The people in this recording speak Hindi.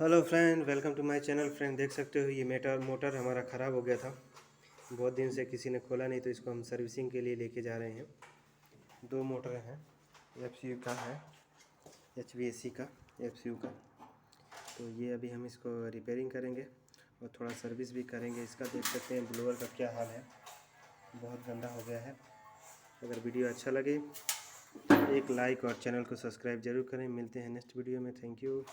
Hello friend, welcome to my channel. Friend, देख सकते हो ये मोटर हमारा ख़राब हो गया था। बहुत दिन से किसी ने खोला नहीं, तो इसको हम सर्विसिंग के लिए लेके जा रहे हैं। दो मोटर हैं, एफसीयू का है, एचवीएसी का, एफसीयू का। तो ये अभी हम इसको रिपेयरिंग करेंगे और थोड़ा सर्विस भी करेंगे इसका। देख सकते हैं ब्लोअर का क्या हाल है, बहुत गंदा हो गया है। अगर वीडियो अच्छा लगे एक लाइक और चैनल को सब्सक्राइब जरूर करें। मिलते हैं नेक्स्ट वीडियो में। Thank you.